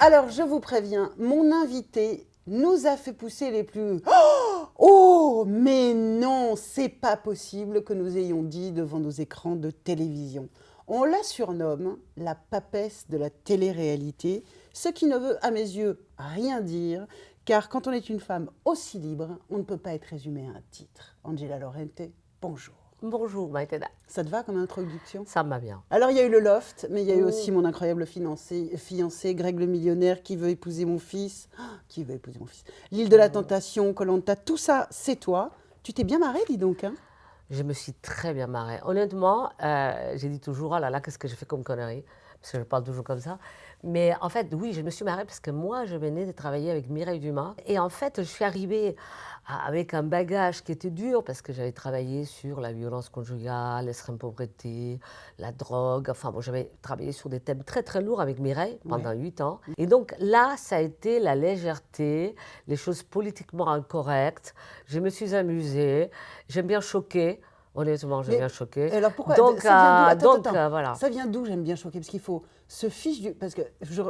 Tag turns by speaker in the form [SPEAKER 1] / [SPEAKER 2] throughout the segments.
[SPEAKER 1] Alors, je vous préviens, mon invité nous a fait pousser les plus... Oh, mais non, c'est pas possible que nous ayons dit devant nos écrans de télévision. On la surnomme la papesse de la télé-réalité, ce qui ne veut, à mes yeux, rien dire, car quand on est une femme aussi libre, on ne peut pas être résumé à un titre. Angela Laurente, bonjour.
[SPEAKER 2] Bonjour Maïteda.
[SPEAKER 1] Ça te va comme introduction?
[SPEAKER 2] Ça me va bien.
[SPEAKER 1] Alors, il y a eu le loft, mais il y a eu aussi mon incroyable fiancé, Greg le millionnaire, qui veut épouser mon fils. Qui veut épouser mon fils? L'île de la tentation, Koh Lanta, tout ça, c'est toi. Tu t'es bien marrée, dis donc. Hein?
[SPEAKER 2] Je me suis très bien marrée. Honnêtement, j'ai dit toujours, oh là là, qu'est-ce que j'ai fait comme connerie? Parce que je parle toujours comme ça. Mais en fait, oui, je me suis marrée parce que moi, je venais de travailler avec Mireille Dumas. Et en fait, je suis arrivée avec un bagage qui était dur parce que j'avais travaillé sur la violence conjugale, l'extrême pauvreté, la drogue. Enfin, bon, j'avais travaillé sur des thèmes très, très lourds avec Mireille pendant 8 ans. Et donc là, ça a été la légèreté, les choses politiquement incorrectes. Je me suis amusée. J'aime bien choquer. Honnêtement, j'aime bien choquer.
[SPEAKER 1] Alors pourquoi
[SPEAKER 2] Donc,
[SPEAKER 1] ça vient d'où? Attends.
[SPEAKER 2] voilà.
[SPEAKER 1] Ça vient d'où? J'aime bien choquer parce qu'il faut se fiche du. Parce que je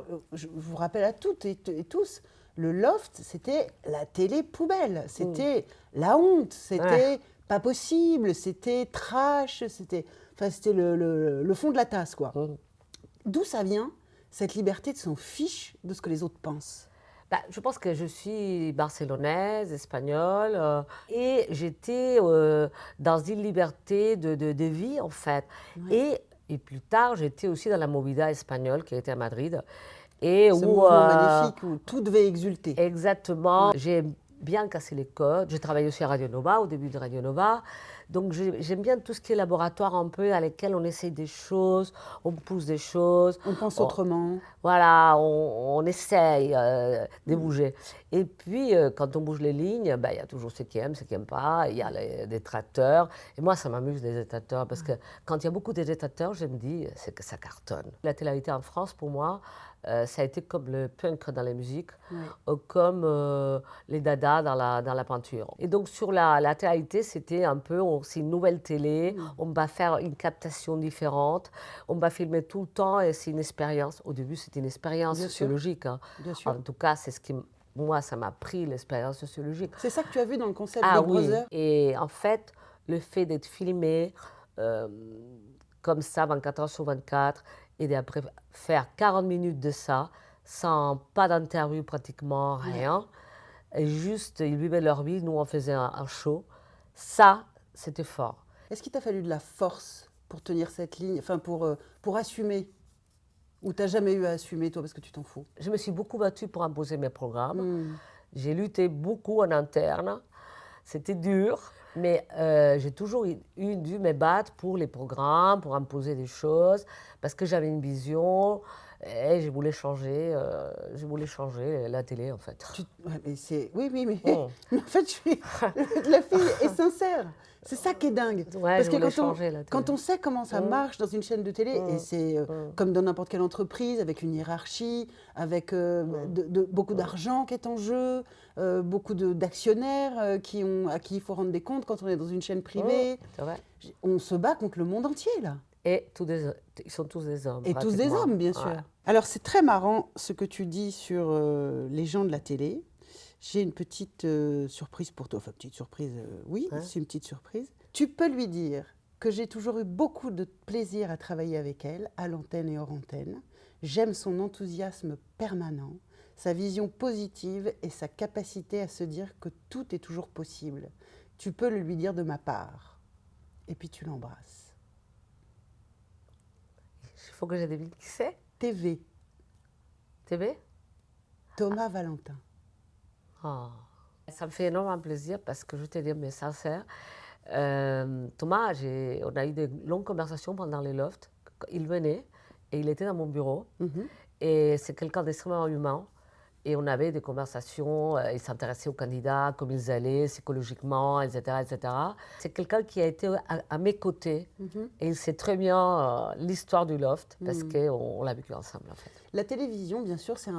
[SPEAKER 1] vous rappelle à toutes et tous, le loft, c'était la télé poubelle, c'était la honte, c'était pas possible, c'était trash, c'était le fond de la tasse, quoi. D'où ça vient cette liberté de s'en fiche de ce que les autres pensent?
[SPEAKER 2] Bah, je pense que je suis barcelonaise, espagnole, et j'étais dans une liberté de vie, en fait. Et plus tard, j'étais aussi dans la movida espagnole qui était à Madrid. Et
[SPEAKER 1] Ce
[SPEAKER 2] où,
[SPEAKER 1] mouvement magnifique où tout devait exulter.
[SPEAKER 2] Exactement. J'ai bien cassé les codes. J'ai travaillé aussi à Radio Nova, au début de Radio Nova. Donc j'aime bien tout ce qui est laboratoire un peu, à lesquels on essaye des choses, on pousse des choses.
[SPEAKER 1] On pense autrement.
[SPEAKER 2] Voilà, on essaye de bouger. Et puis, quand on bouge les lignes, ben, il y a toujours ceux qui aiment, ceux qui n'aiment pas. Il y a les détracteurs. Et moi, ça m'amuse, les détracteurs, parce que quand il y a beaucoup de détracteurs, je me dis, c'est que ça cartonne. La télé-réalité en France, pour moi, ça a été comme le punk dans les musiques, comme les dadas dans la peinture. Et donc, sur la télé-réalité, c'était un peu, c'est une nouvelle télé, on va faire une captation différente, on va filmer tout le temps et c'est une expérience. Au début, c'était une expérience sociologique. Hein.
[SPEAKER 1] Bien sûr.
[SPEAKER 2] En tout cas, c'est ce qui, moi, ça m'a pris, l'expérience sociologique.
[SPEAKER 1] C'est ça que tu as vu dans le concept
[SPEAKER 2] Ah
[SPEAKER 1] Big Brother?
[SPEAKER 2] Et en fait, le fait d'être filmé comme ça, 24 heures sur 24, et d'après faire 40 minutes de ça, sans pas d'interview pratiquement, rien, et juste, ils vivaient leur vie, nous, on faisait un show. Ça, c'était fort.
[SPEAKER 1] Est-ce qu'il t'a fallu de la force pour tenir cette ligne, enfin pour assumer? Ou t'as jamais eu à assumer, toi, parce que tu t'en fous?
[SPEAKER 2] Je me suis beaucoup battue pour imposer mes programmes. J'ai lutté beaucoup en interne. C'était dur, mais j'ai toujours dû me battre pour les programmes, pour imposer des choses, parce que j'avais une vision et je voulais changer la télé, en fait.
[SPEAKER 1] Ouais, mais oui, mais en fait, la fille est sincère. C'est ça qui est dingue.
[SPEAKER 2] Ouais,
[SPEAKER 1] parce
[SPEAKER 2] que
[SPEAKER 1] quand on sait comment ça marche dans une chaîne de télé, et c'est comme dans n'importe quelle entreprise, avec une hiérarchie, avec beaucoup d'argent qui est en jeu, beaucoup d'actionnaires à qui il faut rendre des comptes quand on est dans une chaîne privée.
[SPEAKER 2] C'est vrai.
[SPEAKER 1] On se bat contre le monde entier, là.
[SPEAKER 2] Et ils sont tous des hommes.
[SPEAKER 1] Et tous des hommes, bien sûr. Ouais. Alors, c'est très marrant ce que tu dis sur les gens de la télé. J'ai une petite surprise pour toi. Enfin, petite surprise, oui, c'est une petite surprise. Tu peux lui dire que j'ai toujours eu beaucoup de plaisir à travailler avec elle, à l'antenne et hors antenne. J'aime son enthousiasme permanent, sa vision positive et sa capacité à se dire que tout est toujours possible. Tu peux le lui dire de ma part. Et puis tu l'embrasses.
[SPEAKER 2] Il faut que je devine qui c'est.
[SPEAKER 1] TV.
[SPEAKER 2] TV?
[SPEAKER 1] Thomas Valentin.
[SPEAKER 2] Oh. Ça me fait énormément plaisir parce que je te dis, mais sincère, Thomas, on a eu de longues conversations pendant les lofts. Il venait et il était dans mon bureau. Et c'est quelqu'un d'extrêmement humain. Et on avait des conversations, il s'intéressait aux candidats, comme ils allaient psychologiquement, etc. etc. C'est quelqu'un qui a été à mes côtés et il sait très bien l'histoire du loft parce qu'on l'a vécu ensemble en fait.
[SPEAKER 1] La télévision, bien sûr, c'est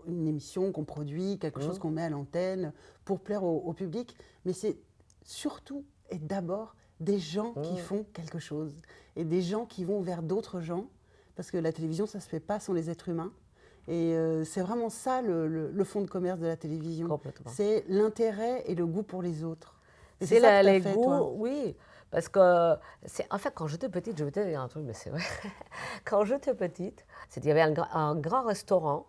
[SPEAKER 1] une émission qu'on produit, quelque chose qu'on met à l'antenne pour plaire au public, mais c'est surtout et d'abord des gens qui font quelque chose et des gens qui vont vers d'autres gens parce que la télévision, ça ne se fait pas sans les êtres humains. Et c'est vraiment ça le fond de commerce de la télévision.
[SPEAKER 2] Complètement.
[SPEAKER 1] C'est l'intérêt et le goût pour les autres. Et
[SPEAKER 2] C'est
[SPEAKER 1] ça que tu as
[SPEAKER 2] les
[SPEAKER 1] fait,
[SPEAKER 2] goûts,
[SPEAKER 1] toi.
[SPEAKER 2] oui. Parce que, en fait, quand j'étais petite, je vais te dire un truc, mais c'est vrai. Quand j'étais petite, il y avait un grand restaurant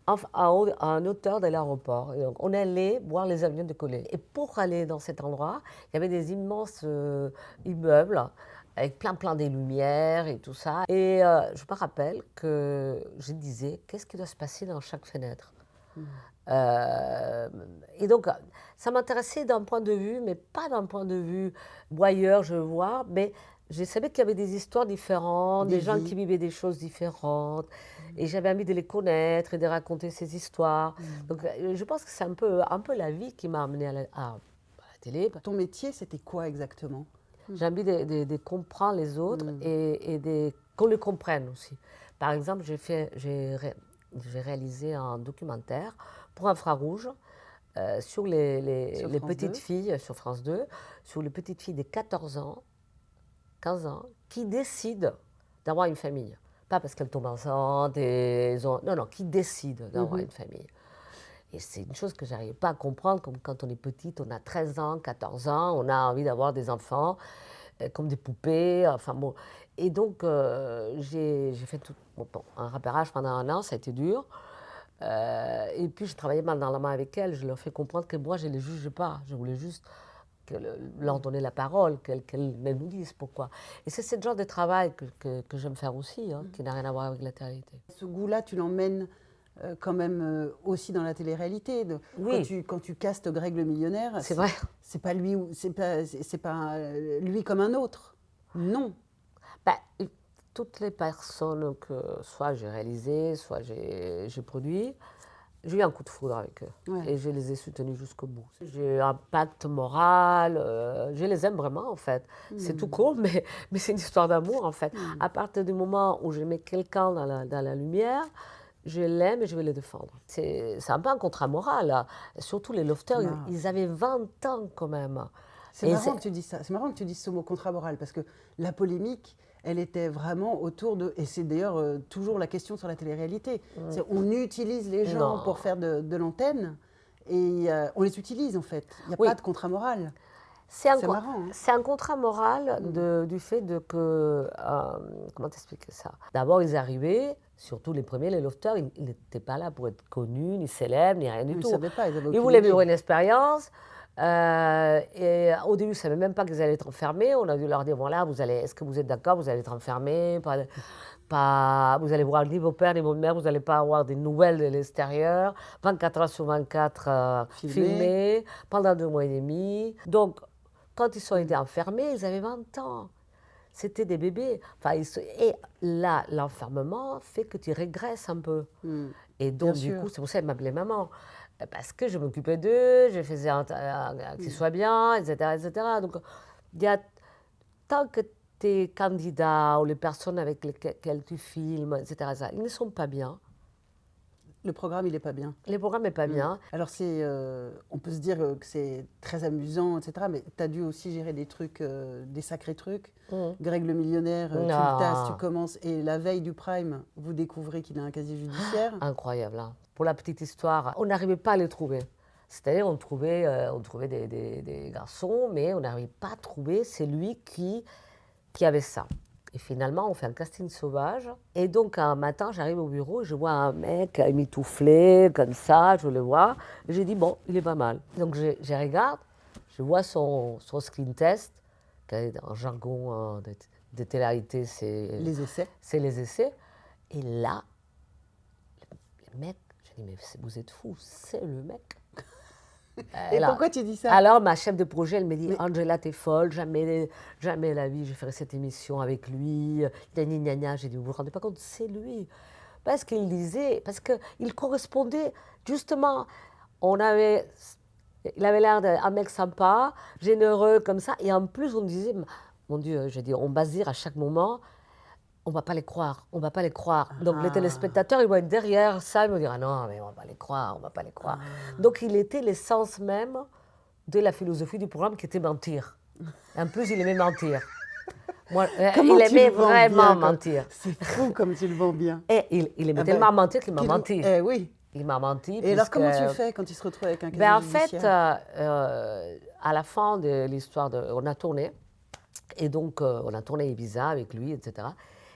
[SPEAKER 2] à une hauteur de l'aéroport. Et donc, on allait voir les avions décoller. Et pour aller dans cet endroit, il y avait des immenses immeubles avec plein de lumières et tout ça. Et je me rappelle que je disais, qu'est-ce qui doit se passer dans chaque fenêtre? Euh, et donc, ça m'intéressait d'un point de vue, mais pas d'un point de vue voyeur, je vois, mais je savais qu'il y avait des histoires différentes,
[SPEAKER 1] Des
[SPEAKER 2] des gens
[SPEAKER 1] vies.
[SPEAKER 2] qui vivaient des choses différentes, et j'avais envie de les connaître et de raconter ces histoires. Donc, je pense que c'est un peu la vie qui m'a amenée à la télé.
[SPEAKER 1] Ton métier, c'était quoi exactement?
[SPEAKER 2] J'ai envie de comprendre les autres et qu'on les comprenne aussi. Par exemple, j'ai réalisé un documentaire pour Infrarouge sur
[SPEAKER 1] Sur
[SPEAKER 2] les
[SPEAKER 1] France
[SPEAKER 2] petites
[SPEAKER 1] 2.
[SPEAKER 2] filles, sur France 2, sur les petites filles de 14 ans, 15 ans, qui décident d'avoir une famille. Pas parce qu'elles tombent enceintes non, non, qui décident d'avoir une famille. Et c'est une chose que je n'arrivais pas à comprendre, comme quand on est petite, on a 13 ans, 14 ans, on a envie d'avoir des enfants, comme des poupées, enfin bon. Et donc, j'ai fait tout, un repérage pendant un an, ça a été dur. Et puis, je travaillais main dans la main avec elles, je leur fais comprendre que moi, je ne les juge pas, je voulais juste leur donner la parole, qu'elles nous disent pourquoi. Et c'est ce genre de travail que j'aime faire aussi, hein, qui n'a rien à voir avec la télé-réalité.
[SPEAKER 1] Ce goût-là, tu l'emmènes quand même aussi dans la télé-réalité.
[SPEAKER 2] Oui.
[SPEAKER 1] Quand tu castes Greg le millionnaire,
[SPEAKER 2] C'est vrai.
[SPEAKER 1] C'est pas lui, c'est pas lui comme un autre. Non.
[SPEAKER 2] Ben, toutes les personnes que soit j'ai réalisées, soit j'ai produit, j'ai eu un coup de foudre avec eux.
[SPEAKER 1] Ouais.
[SPEAKER 2] Et je les ai soutenus jusqu'au bout. J'ai un pacte moral, je les aime vraiment en fait. C'est tout court, mais c'est une histoire d'amour en fait. À partir du moment où je mets quelqu'un dans la lumière, je l'aime et je vais le défendre. C'est un peu un contrat moral. Là. Surtout les lofters, ils avaient 20 ans quand même.
[SPEAKER 1] C'est marrant que tu dises ça. C'est marrant que tu dises ce mot contrat moral parce que la polémique, elle était vraiment autour de. Et c'est d'ailleurs toujours la question sur la télé-réalité. On utilise les gens pour faire de l'antenne et on les utilise en fait. Il n'y a pas de contrat moral. C'est marrant. Hein.
[SPEAKER 2] C'est un contrat moral du fait que. Comment t'expliquer ça? D'abord, ils arrivaient, surtout les premiers, les lofters, ils n'étaient pas là pour être connus, ni célèbres, ni rien du tout.
[SPEAKER 1] Ils ne savaient pas.
[SPEAKER 2] Ils voulaient vivre une expérience. Et au début, je ne savais même pas qu'ils allaient être enfermés. On a dû leur dire voilà, est-ce que vous êtes d'accord, vous allez être enfermés, vous allez voir ni vos pères ni vos mères, vous n'allez pas avoir des nouvelles de l'extérieur, 24 heures sur 24 filmés pendant 2 mois et demi. Donc, quand ils ont été enfermés, ils avaient 20 ans. C'était des bébés. Et là, l'enfermement fait que tu régresses un peu. Et donc, du coup, c'est pour ça qu'elle m'appelait maman. Parce que je m'occupais d'eux, je faisais qu'ils soient bien, etc., etc. Donc, tant que tes candidats ou les personnes avec lesquelles tu filmes, etc., ils ne sont pas bien.
[SPEAKER 1] Le programme, il n'est pas bien.
[SPEAKER 2] Le programme n'est pas bien.
[SPEAKER 1] Alors, on peut se dire que c'est très amusant, etc. Mais tu as dû aussi gérer des trucs, des sacrés trucs. Greg le millionnaire, tu le tasses, tu commences. Et la veille du prime, vous découvrez qu'il a un casier judiciaire.
[SPEAKER 2] Incroyable. Hein. Pour la petite histoire, on n'arrivait pas à les trouver. C'est-à-dire, on trouvait des garçons, mais on n'arrivait pas à trouver celui qui avait ça. Et finalement, on fait un casting sauvage. Et donc, un matin, j'arrive au bureau et je vois un mec mitouflé, comme ça, je le vois. Et j'ai dit, bon, il est pas mal. Donc, je regarde, je vois son screen test, qui est un jargon de télé-réalité, c'est
[SPEAKER 1] les essais.
[SPEAKER 2] C'est les essais. Et là, le mec, je dis, mais vous êtes fous, c'est le mec.
[SPEAKER 1] Et pourquoi tu dis ça?
[SPEAKER 2] Alors, ma chef de projet, elle me dit, Angela, t'es folle, jamais la vie, je ferai cette émission avec lui. J'ai dit, vous vous rendez pas compte, c'est lui. Parce qu'il correspondait, justement, il avait l'air d'un mec sympa, généreux, comme ça. Et en plus, on disait, mon Dieu, j'ai dit, on basire à chaque moment. On ne va pas les croire, on ne va pas les croire. Donc les téléspectateurs, ils vont être derrière ça, ils vont dire ah non, mais on ne va pas les croire, on ne va pas les croire. Donc il était l'essence même de la philosophie du programme qui était mentir. En plus, il aimait mentir. Moi,
[SPEAKER 1] Comment
[SPEAKER 2] il
[SPEAKER 1] tu
[SPEAKER 2] aimait
[SPEAKER 1] le vends
[SPEAKER 2] vraiment
[SPEAKER 1] bien, quoi.
[SPEAKER 2] mentir.
[SPEAKER 1] C'est fou comme tu le vends bien.
[SPEAKER 2] Et il aimait
[SPEAKER 1] Ah
[SPEAKER 2] tellement
[SPEAKER 1] ben,
[SPEAKER 2] mentir qu'il m'a menti.
[SPEAKER 1] Eh oui.
[SPEAKER 2] Il m'a menti
[SPEAKER 1] Et alors,
[SPEAKER 2] puisque...
[SPEAKER 1] comment tu fais quand tu te retrouves avec un casier
[SPEAKER 2] Ben, en fait,
[SPEAKER 1] judiciaire?
[SPEAKER 2] à la fin de l'histoire, on a tourné. Et donc, on a tourné Ibiza avec lui, etc.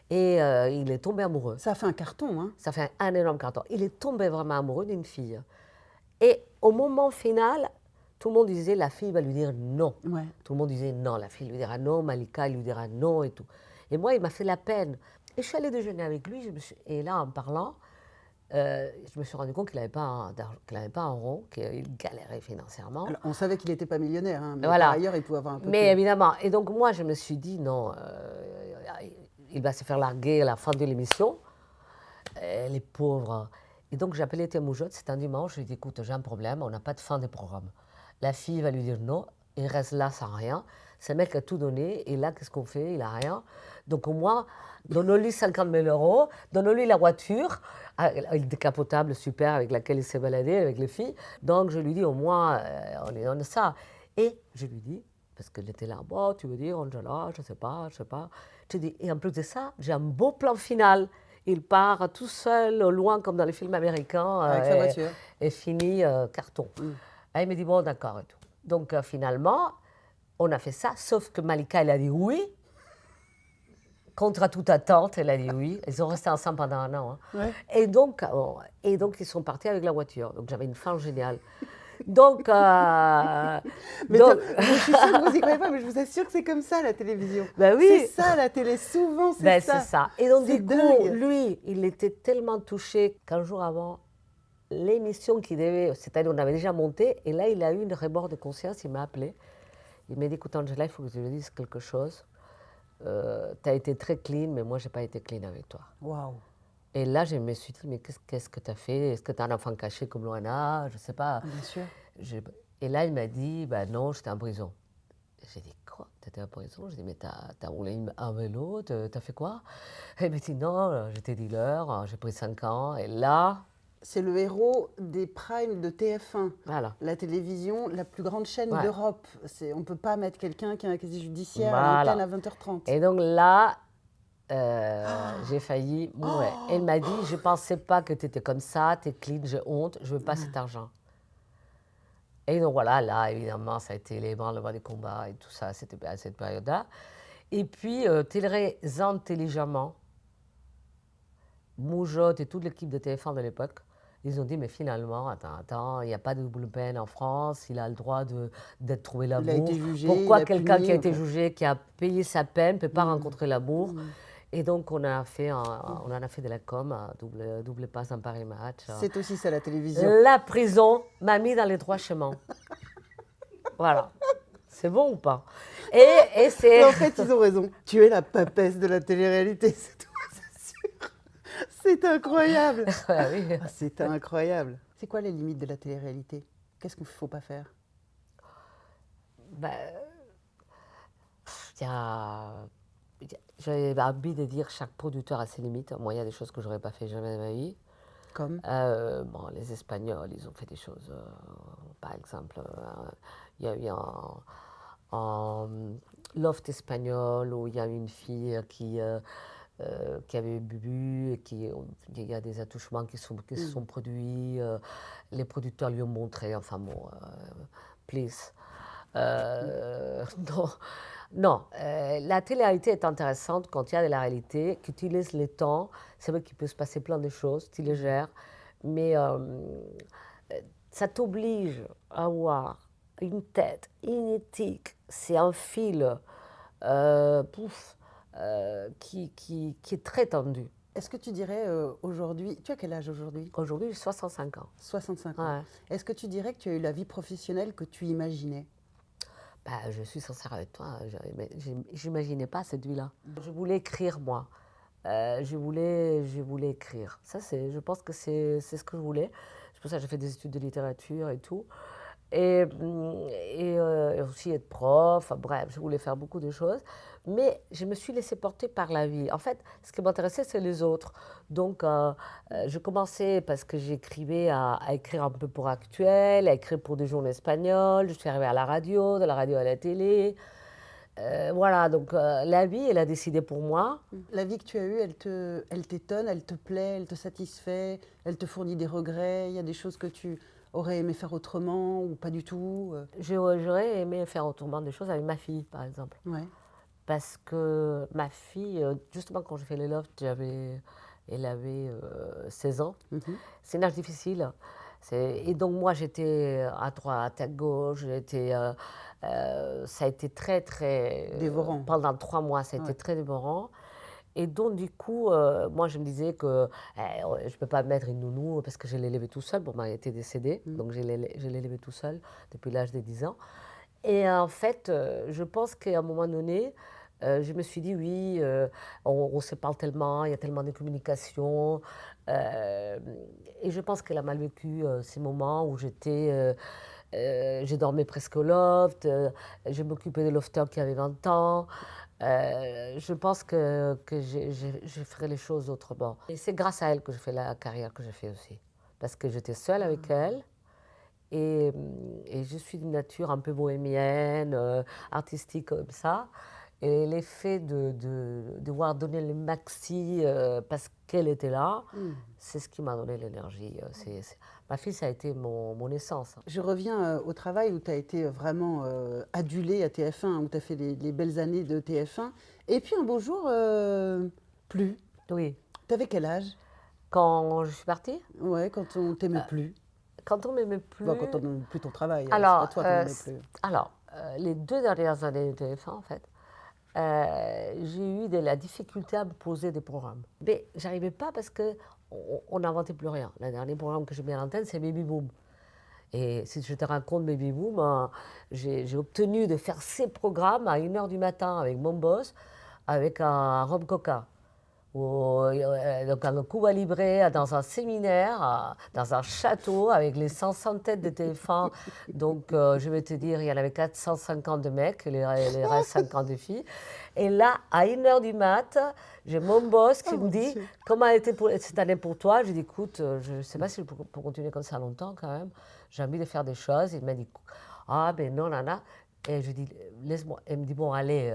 [SPEAKER 2] Et il est tombé amoureux.
[SPEAKER 1] Ça a fait un carton, hein?
[SPEAKER 2] Ça fait un énorme carton. Il est tombé vraiment amoureux d'une fille. Et au moment final, tout le monde disait la fille va lui dire non.
[SPEAKER 1] Ouais.
[SPEAKER 2] Tout le monde disait non, la fille lui dira non, Malika il lui dira non et tout. Et moi, il m'a fait la peine. Et je suis allée déjeuner avec lui. Et là, en parlant, je me suis rendu compte qu'il n'avait pas, un rond, qu'il galérait financièrement.
[SPEAKER 1] Alors, on savait qu'il n'était pas millionnaire, hein, mais
[SPEAKER 2] Voilà.
[SPEAKER 1] par ailleurs, il pouvait avoir un peu
[SPEAKER 2] Mais
[SPEAKER 1] plus.
[SPEAKER 2] évidemment. Et donc, moi, je me suis dit non, il va se faire larguer à la fin de l'émission. Les pauvres. Et donc, j'ai appelé Temujot, c'était un dimanche, je lui ai dit, écoute, j'ai un problème, on n'a pas de fin de programme. La fille va lui dire non, il reste là sans rien. Ce mec a tout donné, et là, qu'est-ce qu'on fait? Il n'a rien. Donc, au moins, donnons-lui 50 000 euros, donnons-lui la voiture, avec décapotable super, avec laquelle il s'est baladé avec les filles. Donc, je lui dis, au moins, on a ça. Et je lui dis, parce qu'elle était là, bon, tu veux dire, Angela, je sais pas. Je dis, et en plus de ça, j'ai un beau plan final. Il part tout seul, au loin, comme dans les films américains.
[SPEAKER 1] Avec sa voiture.
[SPEAKER 2] Et finit carton. Et il me dit, bon, d'accord et tout. Donc, finalement, on a fait ça, sauf que Malika, elle a dit oui. Contre toute attente, elle a dit oui. Ils ont resté ensemble pendant un an. Hein.
[SPEAKER 1] Ouais.
[SPEAKER 2] Et donc, ils sont partis avec la voiture. Donc, j'avais une fin géniale. Donc,
[SPEAKER 1] Mais je suis sûre que vous y croyez pas, mais je vous assure que c'est comme ça, la télévision.
[SPEAKER 2] Ben oui.
[SPEAKER 1] C'est ça, la télé, souvent, c'est
[SPEAKER 2] ben,
[SPEAKER 1] ça.
[SPEAKER 2] c'est ça. Et donc,
[SPEAKER 1] C'est
[SPEAKER 2] du coup,
[SPEAKER 1] dingue.
[SPEAKER 2] lui, il était tellement touché qu'un jour avant, l'émission qu'il devait, c'est-à-dire on avait déjà monté, et là, il a eu une rebord de conscience, il m'a appelé. Il m'a dit, écoute, Angela, il faut que je te dise quelque chose. Tu as été très clean, mais moi, je n'ai pas été clean avec toi.
[SPEAKER 1] Waouh.
[SPEAKER 2] Et là, je me suis dit, mais qu'est-ce que tu as fait? Est-ce que tu as un enfant caché comme Loana? Je ne sais pas.
[SPEAKER 1] Bien sûr.
[SPEAKER 2] Et là, il m'a dit, ben non, j'étais en prison. J'ai dit, quoi? Tu étais en prison? Je dis, mais tu as roulé un vélo? Tu as fait quoi? Et il m'a dit, non, j'étais dealer, j'ai pris 5 ans. Et là...
[SPEAKER 1] C'est le héros des primes de TF1.
[SPEAKER 2] Voilà.
[SPEAKER 1] La télévision, la plus grande chaîne
[SPEAKER 2] Ouais.
[SPEAKER 1] d'Europe. On ne peut pas mettre quelqu'un qui a un casier judiciaire à
[SPEAKER 2] Voilà.
[SPEAKER 1] l'antenne à 20h30.
[SPEAKER 2] Et donc là, j'ai failli mourir. Elle m'a dit, je ne pensais pas que tu étais comme ça, tu es clean, j'ai honte, je ne veux pas cet argent. Et donc voilà, là, évidemment, ça a été les branle-bas des combats et tout ça, c'était à cette période-là. Et puis, très intelligemment, Moujotte et toute l'équipe de TF1 de l'époque, ils ont dit, mais finalement, attends, il n'y a pas de double peine en France, il a le droit d'être trouvé l'amour.
[SPEAKER 1] Il a été jugé,
[SPEAKER 2] Pourquoi
[SPEAKER 1] il a
[SPEAKER 2] quelqu'un
[SPEAKER 1] puni,
[SPEAKER 2] qui a été
[SPEAKER 1] en fait.
[SPEAKER 2] jugé, qui a payé sa peine, ne peut pas rencontrer l'amour? Et donc, on en a fait de la com, double passe dans Paris Match.
[SPEAKER 1] C'est aussi ça, la télévision.
[SPEAKER 2] La prison m'a mis dans les droits chemins. Voilà. C'est bon ou pas? Et c'est...
[SPEAKER 1] Mais en fait, ils ont raison. Tu es la papesse de la télé-réalité, c'est tout, c'est sûr. C'est incroyable.
[SPEAKER 2] Ouais, oui.
[SPEAKER 1] Ah, c'est incroyable. C'est quoi les limites de la télé-réalité? Qu'est-ce qu'il ne faut pas faire?
[SPEAKER 2] Ben, j'avais envie de dire chaque producteur a ses limites. Moi, il y a des choses que je n'aurais pas fait jamais de ma vie.
[SPEAKER 1] Comme?
[SPEAKER 2] Bon, les Espagnols, ils ont fait des choses. Par exemple, il y a eu un loft espagnol où il y a eu une fille qui avait bu et il y a des attouchements qui se sont produits. Les producteurs lui ont montré, enfin bon, please. Non, non, la télé-réalité est intéressante quand il y a de la réalité, qui utilise les temps. C'est vrai qu'il peut se passer plein de choses, tu les gères, mais ça t'oblige à avoir une tête, une éthique. C'est un fil qui est très tendu.
[SPEAKER 1] Est-ce que tu dirais aujourd'hui, tu as quel âge aujourd'hui?
[SPEAKER 2] Aujourd'hui, j'ai 65 ans.
[SPEAKER 1] 65 ans.
[SPEAKER 2] Ouais.
[SPEAKER 1] Est-ce que tu dirais que tu as eu la vie professionnelle que tu imaginais?
[SPEAKER 2] Bah, je suis sincère avec toi, j'imaginais pas cette vie-là. Je voulais écrire, moi. Je voulais écrire. Ça, je pense que c'est ce que je voulais. C'est pour ça que j'ai fait des études de littérature et tout. Et aussi être prof, bref, je voulais faire beaucoup de choses. Mais je me suis laissée porter par la vie. En fait, ce qui m'intéressait, c'est les autres. Donc, je commençais parce que j'écrivais à écrire un peu pour Actuel, à écrire pour des journaux espagnols. Je suis arrivée à la radio, de la radio à la télé. Voilà, donc la vie, elle a décidé pour moi.
[SPEAKER 1] La vie que tu as eue, elle t'étonne, elle te plaît, elle te satisfait, elle te fournit des regrets. Il y a des choses que tu aurais aimé faire autrement ou pas du tout.
[SPEAKER 2] J'aurais aimé faire autrement des choses avec ma fille, par exemple.
[SPEAKER 1] Ouais.
[SPEAKER 2] Parce que ma fille, justement, quand j'ai fait les lofts, elle avait 16 ans.
[SPEAKER 1] Mhm.
[SPEAKER 2] C'est un âge difficile. Et donc, moi, j'étais à droite, à gauche. Ça a été très, très.
[SPEAKER 1] Dévorant.
[SPEAKER 2] Pendant 3 mois, ça a été
[SPEAKER 1] Ouais.
[SPEAKER 2] très dévorant. Et donc, du coup, moi, je me disais que je ne peux pas mettre une nounou parce que je l'ai élevée tout seul. Bon, elle était décédée. Donc, je l'ai élevée tout seul depuis l'âge de 10 ans. Et en fait, je pense qu'à un moment donné, je me suis dit, oui, on se parle tellement, il y a tellement de communication. euh, et je pense qu'elle a mal vécu ces moments où je dormais presque au loft, je m'occupais de lofter qui avait 20 ans. Je pense que je ferai les choses autrement. Et c'est grâce à elle que je fais la carrière que j'ai fait aussi. Parce que j'étais seule avec elle. Et je suis d'une nature un peu bohémienne, artistique comme ça. Et l'effet de devoir donner le maxi parce qu'elle était là, c'est ce qui m'a donné l'énergie. Ma fille, ça a été mon essence.
[SPEAKER 1] Je reviens au travail où tu as été vraiment adulée à TF1, où tu as fait les belles années de TF1. Et puis un beau jour, plus.
[SPEAKER 2] Oui.
[SPEAKER 1] Tu avais quel âge?
[SPEAKER 2] Quand je suis partie,
[SPEAKER 1] Ouais, quand on t'aimait plus.
[SPEAKER 2] quand on m'aimait plus.
[SPEAKER 1] Enfin, quand on n'aimait plus ton travail. C'est
[SPEAKER 2] Alors,
[SPEAKER 1] pas toi qu'on n'aimait plus.
[SPEAKER 2] les 2 dernières années de TF1, en fait, j'ai eu de la difficulté à me poser des programmes. Mais j'arrivais pas parce qu'on n'inventait plus rien. Le dernier programme que j'ai mis à l'antenne, c'est Baby Boom. Et si je te raconte Baby Boom, j'ai obtenu de faire ces programmes à 1h du matin avec mon boss, avec un rhum coca. Donc un Cuba Libre dans un séminaire, dans un château avec les 500 têtes de TF1. Donc je vais te dire, il y en avait 450 de mecs, les restes 50 de filles. Et là, à 1h du mat, j'ai mon boss qui me dit, comment a été cette année pour toi? Je dis, écoute, je ne sais pas si je peux continuer comme ça longtemps quand même. J'ai envie de faire des choses. Il m'a dit, ah ben non, nana. Et je dis, laisse-moi. Elle me dit, bon, allez.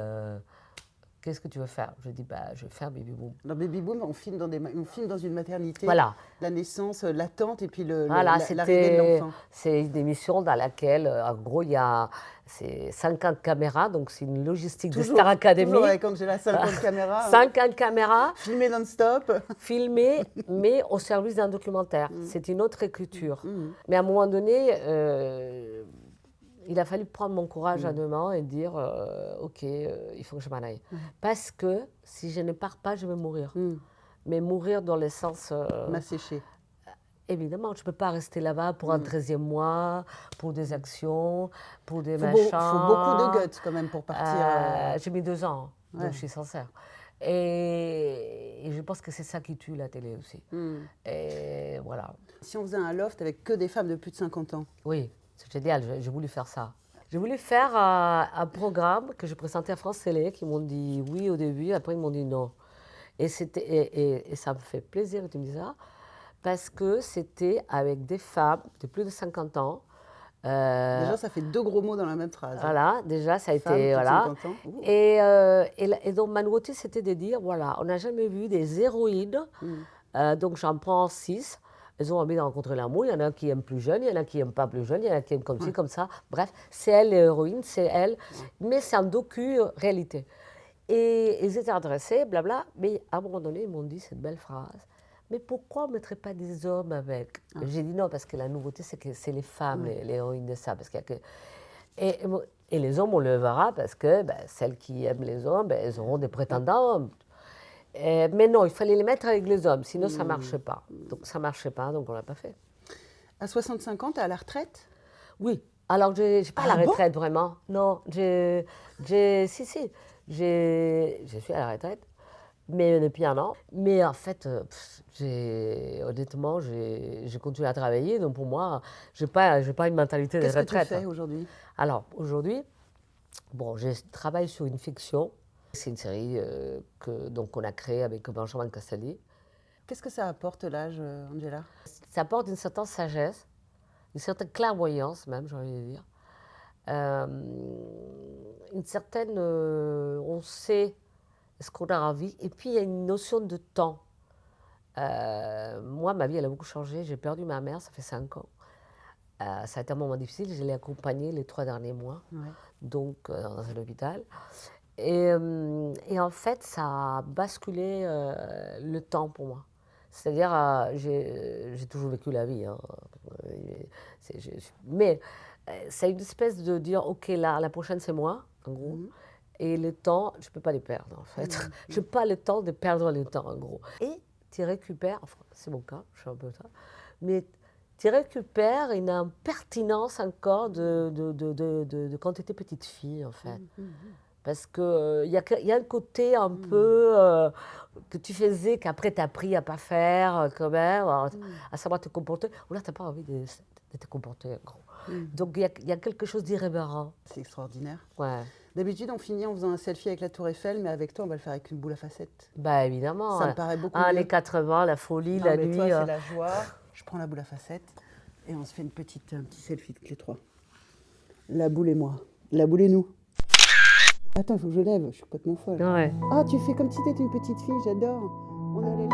[SPEAKER 2] Qu'est-ce que tu veux faire? Je dis, bah, je vais faire Baby Boom.
[SPEAKER 1] Dans Baby Boom, on filme dans une maternité,
[SPEAKER 2] Voilà.
[SPEAKER 1] la naissance, l'attente et puis
[SPEAKER 2] Voilà,
[SPEAKER 1] l'arrivée de l'enfant.
[SPEAKER 2] c'est une émission dans laquelle, en gros, il y a 50 caméras, donc c'est une logistique de Star Academy.
[SPEAKER 1] Toujours avec Angela, 50 caméras.
[SPEAKER 2] 50 caméras.
[SPEAKER 1] Filmées non-stop.
[SPEAKER 2] Filmées, mais au service d'un documentaire. C'est une autre écriture. Mais à un moment donné, il a fallu prendre mon courage à 2 mains et dire ok, il faut que je m'en aille. Parce que si je ne pars pas, je vais mourir. Mais mourir dans le sens.
[SPEAKER 1] M'assécher.
[SPEAKER 2] Évidemment, je ne peux pas rester là-bas pour un 13e mois, pour des actions, pour des
[SPEAKER 1] Faut
[SPEAKER 2] machins.
[SPEAKER 1] faut beaucoup de guts quand même pour partir.
[SPEAKER 2] J'ai mis 2 ans, donc je suis sincère. Et je pense que c'est ça qui tue la télé aussi. Et voilà.
[SPEAKER 1] Si on faisait un loft avec que des femmes de plus de 50 ans.
[SPEAKER 2] Oui, c'est génial, j'ai voulu faire ça. J'ai voulu faire un programme que je présentais à France Télé, qui m'ont dit oui au début, après ils m'ont dit non. Et ça me fait plaisir que tu me dises ça, parce que c'était avec des femmes de plus de 50 ans.
[SPEAKER 1] Déjà, ça fait 2 gros mots dans la même phrase.
[SPEAKER 2] Voilà, déjà, ça a
[SPEAKER 1] Femmes,
[SPEAKER 2] été.
[SPEAKER 1] plus de
[SPEAKER 2] Voilà.
[SPEAKER 1] 50 ans. Ouh.
[SPEAKER 2] Et donc, ma nouveauté, c'était de dire voilà, on n'a jamais vu des héroïnes. Donc, j'en prends 6. Elles ont envie de rencontrer l'amour. Il y en a qui aiment plus jeune, il y en a qui n'aiment pas plus jeune, il y en a qui aiment comme ci, comme ça. Bref, c'est elles les héroïnes, c'est elles. Mais c'est un docu-réalité. Et ils étaient intéressés, blabla. Mais à un moment donné, ils m'ont dit cette belle phrase. Mais pourquoi on ne mettrait pas des hommes avec? J'ai dit non, parce que la nouveauté, c'est que c'est les femmes, les héroïnes de ça. Parce qu'il y a que... et les hommes, on le verra, parce que celles qui aiment les hommes, elles auront des prétendants hommes. Mais non, il fallait les mettre avec les hommes, sinon ça ne marchait pas. Donc ça ne marchait pas, donc on ne l'a pas fait.
[SPEAKER 1] À 65 ans, tu es à la retraite?
[SPEAKER 2] Oui. Alors, je n'ai pas la retraite, vraiment. Non, si, je suis à la retraite, mais depuis un an. Mais en fait, honnêtement, j'ai continué à travailler. Donc pour moi, je n'ai pas une mentalité de retraite.
[SPEAKER 1] Qu'est-ce que tu fais aujourd'hui?
[SPEAKER 2] Alors, aujourd'hui, bon, je travaille sur une fiction. C'est une série qu'on a créée avec Benjamin Castaldi.
[SPEAKER 1] Qu'est-ce que ça apporte l'âge, Angela?
[SPEAKER 2] Ça apporte une certaine sagesse, une certaine clairvoyance même, j'ai envie de dire. euh, une certaine... on sait ce qu'on a envie. Et puis, il y a une notion de temps. Moi, ma vie, elle a beaucoup changé. J'ai perdu ma mère, ça fait 5 ans. Ça a été un moment difficile. Je l'ai accompagnée les 3 derniers mois,
[SPEAKER 1] Ouais.
[SPEAKER 2] donc dans un hôpital. Et en fait, ça a basculé le temps pour moi. C'est-à-dire, j'ai toujours vécu la vie, hein. Mais c'est une espèce de dire, OK, là, la prochaine, c'est moi, en gros.
[SPEAKER 1] Mhm.
[SPEAKER 2] Et le temps, je ne peux pas les perdre, en fait. Je n'ai pas le temps de perdre le temps, en gros. Et tu récupères, enfin, c'est mon cas, je suis un peu ça, mais tu récupères une impertinence encore de quand tu étais petite fille, en fait. Parce qu'il y a un côté un peu que tu faisais qu'après tu as appris à ne pas faire quand même, à savoir te comporter. Ou là, tu n'as pas envie de te comporter, en gros. Donc il y a quelque chose d'irrévérent.
[SPEAKER 1] C'est extraordinaire.
[SPEAKER 2] Ouais.
[SPEAKER 1] D'habitude, on finit en faisant un selfie avec la Tour Eiffel, mais avec toi, on va le faire avec une boule à facettes.
[SPEAKER 2] Bah évidemment.
[SPEAKER 1] Ça me paraît beaucoup
[SPEAKER 2] Les
[SPEAKER 1] mieux.
[SPEAKER 2] 80, la folie,
[SPEAKER 1] Non,
[SPEAKER 2] la
[SPEAKER 1] mais
[SPEAKER 2] nuit.
[SPEAKER 1] toi, c'est la joie. Je prends la boule à facettes et on se fait un petit selfie toutes les trois. La boule et moi. La boule et nous. Attends, il faut que je lève, je suis complètement folle.
[SPEAKER 2] Ouais.
[SPEAKER 1] Ah, tu fais comme si t'étais une petite fille, j'adore. On a les...